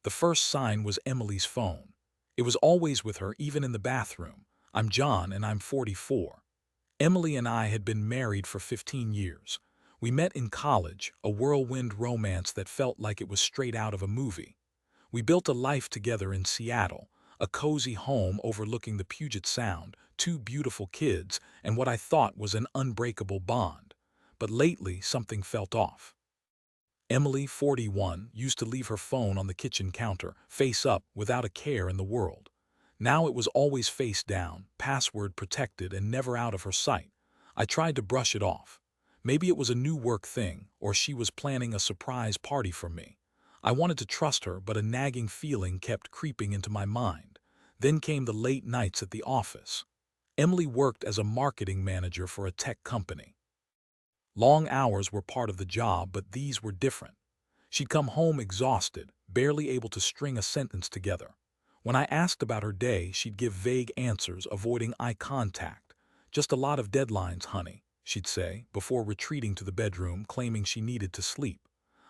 The first sign was Emily's phone. It was always with her, even in the bathroom. I'm John and I'm 44. Emily and I had been married for 15 years. We met in college, a whirlwind romance that felt like it was straight out of a movie. We built a life together in Seattle, a cozy home overlooking the Puget Sound, two beautiful kids, and what I thought was an unbreakable bond. But lately, something felt off. Emily, 41, used to leave her phone on the kitchen counter, face up, without a care in the world. Now it was always face down, password protected, and never out of her sight. I tried to brush it off. Maybe it was a new work thing, or she was planning a surprise party for me. I wanted to trust her, but a nagging feeling kept creeping into my mind. Then came the late nights at the office. Emily worked as a marketing manager for a tech company. Long hours were part of the job, but these were different. She'd come home exhausted, barely able to string a sentence together. When I asked about her day, she'd give vague answers, avoiding eye contact. "Just a lot of deadlines, honey," she'd say, before retreating to the bedroom, claiming she needed to sleep.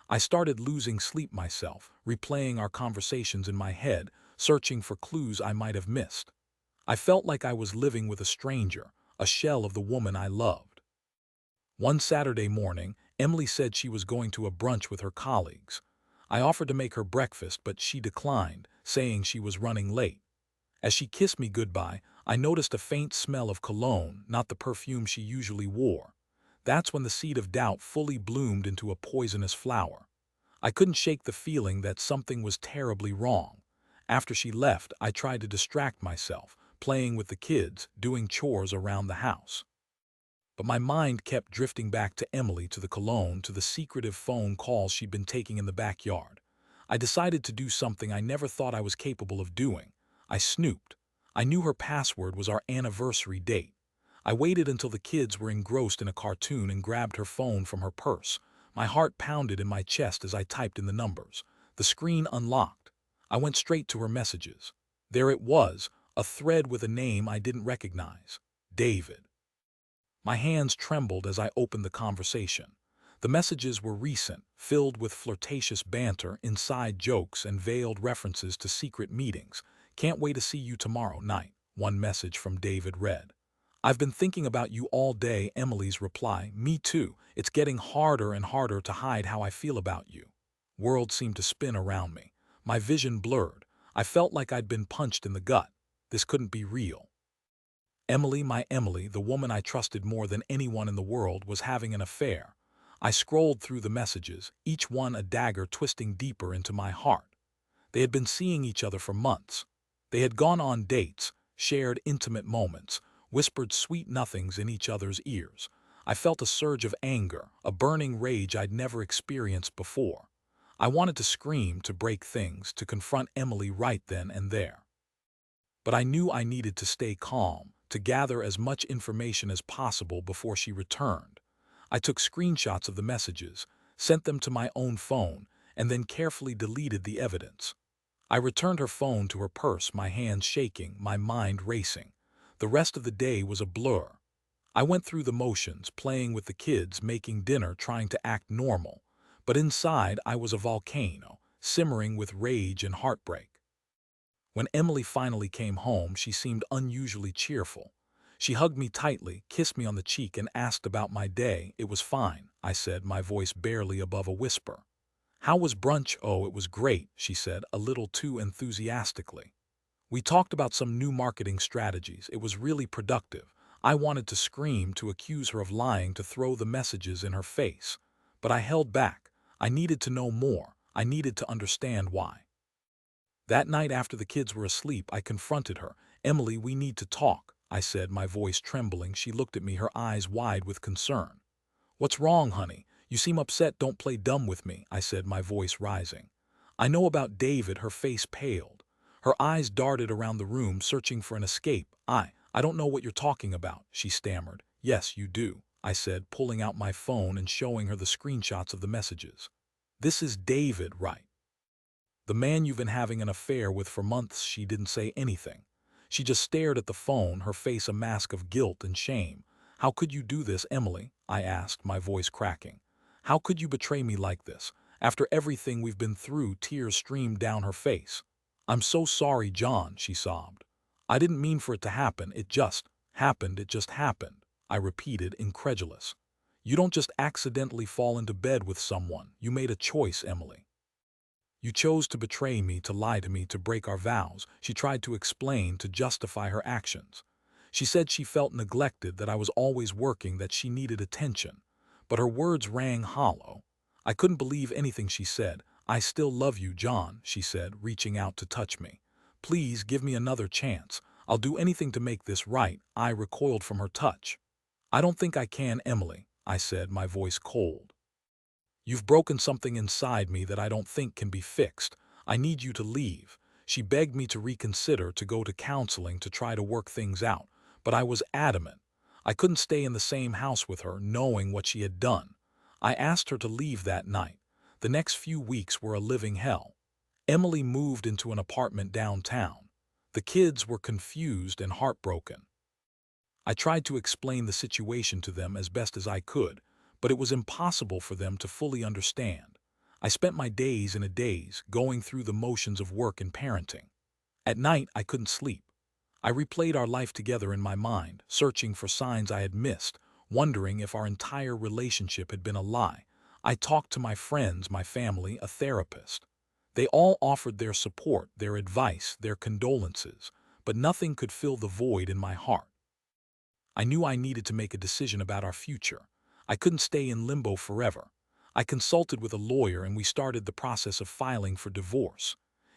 I started losing sleep myself, replaying our conversations in my head, searching for clues I might have missed. I felt like I was living with a stranger, a shell of the woman I loved. One Saturday morning, Emily said she was going to a brunch with her colleagues. I offered to make her breakfast, but she declined, saying she was running late. As she kissed me goodbye, I noticed a faint smell of cologne, not the perfume she usually wore. That's when the seed of doubt fully bloomed into a poisonous flower. I couldn't shake the feeling that something was terribly wrong. After she left, I tried to distract myself, playing with the kids, doing chores around the house. But my mind kept drifting back to Emily, to the cologne, to the secretive phone calls she'd been taking in the backyard. I decided to do something I never thought I was capable of doing. I snooped. I knew her password was our anniversary date. I waited until the kids were engrossed in a cartoon and grabbed her phone from her purse. My heart pounded in my chest as I typed in the numbers. The screen unlocked. I went straight to her messages. There it was, a thread with a name I didn't recognize. David. My hands trembled as I opened the conversation. The messages were recent, filled with flirtatious banter, inside jokes, and veiled references to secret meetings. "Can't wait to see you tomorrow night," one message from David read. "I've been thinking about you all day," Emily's reply. "Me too. It's getting harder and harder to hide how I feel about you." Worlds seemed to spin around me. My vision blurred. I felt like I'd been punched in the gut. This couldn't be real. Emily, my Emily, the woman I trusted more than anyone in the world, was having an affair. I scrolled through the messages, each one a dagger twisting deeper into my heart. They had been seeing each other for months. They had gone on dates, shared intimate moments, whispered sweet nothings in each other's ears. I felt a surge of anger, a burning rage I'd never experienced before. I wanted to scream, to break things, to confront Emily right then and there. But I knew I needed to stay calm, to gather as much information as possible before she returned. I took screenshots of the messages, sent them to my own phone, and then carefully deleted the evidence. I returned her phone to her purse, my hands shaking, my mind racing. The rest of the day was a blur. I went through the motions, playing with the kids, making dinner, trying to act normal. But inside, I was a volcano, simmering with rage and heartbreak. When Emily finally came home, she seemed unusually cheerful. She hugged me tightly, kissed me on the cheek, and asked about my day. "It was fine," I said, my voice barely above a whisper. "How was brunch?" "Oh, it was great," she said, a little too enthusiastically. "We talked about some new marketing strategies. It was really productive." I wanted to scream, to accuse her of lying, to throw the messages in her face. But I held back. I needed to know more. I needed to understand why. That night, after the kids were asleep, I confronted her. "Emily, we need to talk," I said, my voice trembling. She looked at me, her eyes wide with concern. "What's wrong, honey? You seem upset." "Don't play dumb with me," I said, my voice rising. "I know about David." Her face paled. Her eyes darted around the room, searching for an escape. I don't know what you're talking about," she stammered. "Yes, you do," I said, pulling out my phone and showing her the screenshots of the messages. "This is David, right? The man you've been having an affair with for months." She didn't say anything. She just stared at the phone, her face a mask of guilt and shame. "How could you do this, Emily?" I asked, my voice cracking. "How could you betray me like this? After everything we've been through, tears streamed down her face. "I'm so sorry, John," she sobbed. "I didn't mean for it to happen. It just happened. It just happened," I repeated, incredulous. "You don't just accidentally fall into bed with someone. You made a choice, Emily. You chose to betray me, to lie to me, to break our vows." She tried to explain, to justify her actions. She said she felt neglected, that I was always working, that she needed attention. But her words rang hollow. I couldn't believe anything she said. "I still love you, John," she said, reaching out to touch me. "Please give me another chance. I'll do anything to make this right." I recoiled from her touch. "I don't think I can, Emily," I said, my voice cold. "You've broken something inside me that I don't think can be fixed. I need you to leave." She begged me to reconsider, to go to counseling, to try to work things out. But I was adamant. I couldn't stay in the same house with her, knowing what she had done. I asked her to leave that night. The next few weeks were a living hell. Emily moved into an apartment downtown. The kids were confused and heartbroken. I tried to explain the situation to them as best as I could, but it was impossible for them to fully understand. I spent my days in a daze, going through the motions of work and parenting. At night, I couldn't sleep. I replayed our life together in my mind, searching for signs I had missed, wondering if our entire relationship had been a lie. I talked to my friends, my family, a therapist. They all offered their support, their advice, their condolences, but nothing could fill the void in my heart. I knew I needed to make a decision about our future. I couldn't stay in limbo forever. I consulted with a lawyer and we started the process of filing for divorce.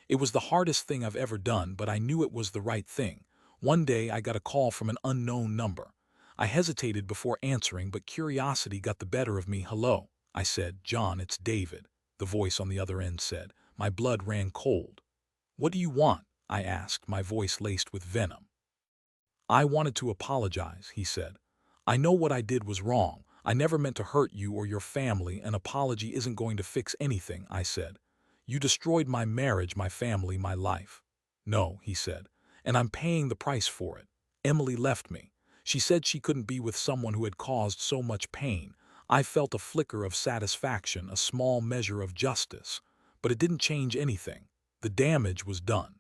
It was the hardest thing I've ever done, but I knew it was the right thing. One day I got a call from an unknown number. I hesitated before answering, but curiosity got the better of me. "Hello," I said. "John, it's David," the voice on the other end said. My blood ran cold. "What do you want?" I asked, my voice laced with venom. "I wanted to apologize," he said. "I know what I did was wrong. I never meant to hurt you or your family. An apology isn't going to fix anything," I said. "You destroyed my marriage, my family, my life." "No," he said, "and I'm paying the price for it. Emily left me. She said she couldn't be with someone who had caused so much pain." I felt a flicker of satisfaction, a small measure of justice. But it didn't change anything. The damage was done.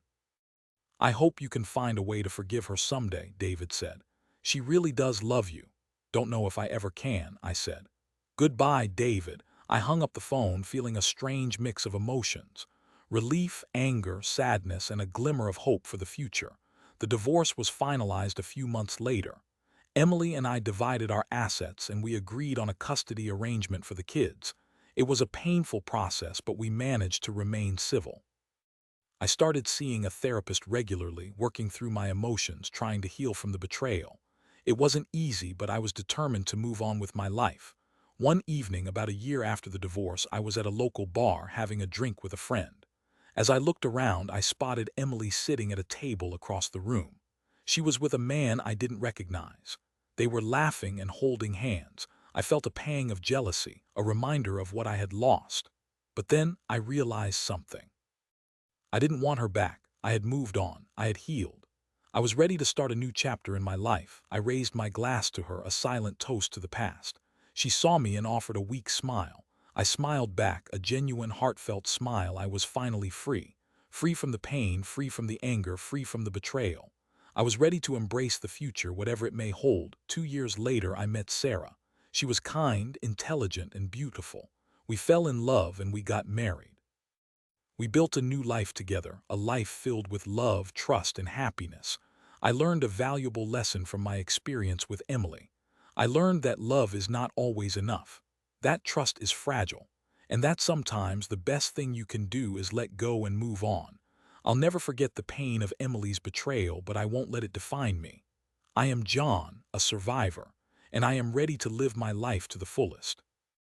"I hope you can find a way to forgive her someday," David said. "She really does love you." "Don't know if I ever can," I said. "Goodbye, David." I hung up the phone, feeling a strange mix of emotions. Relief, anger, sadness, and a glimmer of hope for the future. The divorce was finalized a few months later. Emily and I divided our assets and we agreed on a custody arrangement for the kids. It was a painful process, but we managed to remain civil. I started seeing a therapist regularly, working through my emotions, trying to heal from the betrayal. It wasn't easy, but I was determined to move on with my life. One evening, about a year after the divorce, I was at a local bar having a drink with a friend. As I looked around, I spotted Emily sitting at a table across the room. She was with a man I didn't recognize. They were laughing and holding hands. I felt a pang of jealousy, a reminder of what I had lost. But then I realized something. I didn't want her back. I had moved on. I had healed. I was ready to start a new chapter in my life. I raised my glass to her, a silent toast to the past. She saw me and offered a weak smile. I smiled back, a genuine, heartfelt smile. I was finally free. Free from the pain, free from the anger, free from the betrayal. I was ready to embrace the future, whatever it may hold. 2 years later, I met Sarah. She was kind, intelligent, and beautiful. We fell in love and we got married. We built a new life together, a life filled with love, trust, and happiness. I learned a valuable lesson from my experience with Emily. I learned that love is not always enough. That trust is fragile. And that sometimes the best thing you can do is let go and move on. I'll never forget the pain of Emily's betrayal, but I won't let it define me. I am John, a survivor, and I am ready to live my life to the fullest.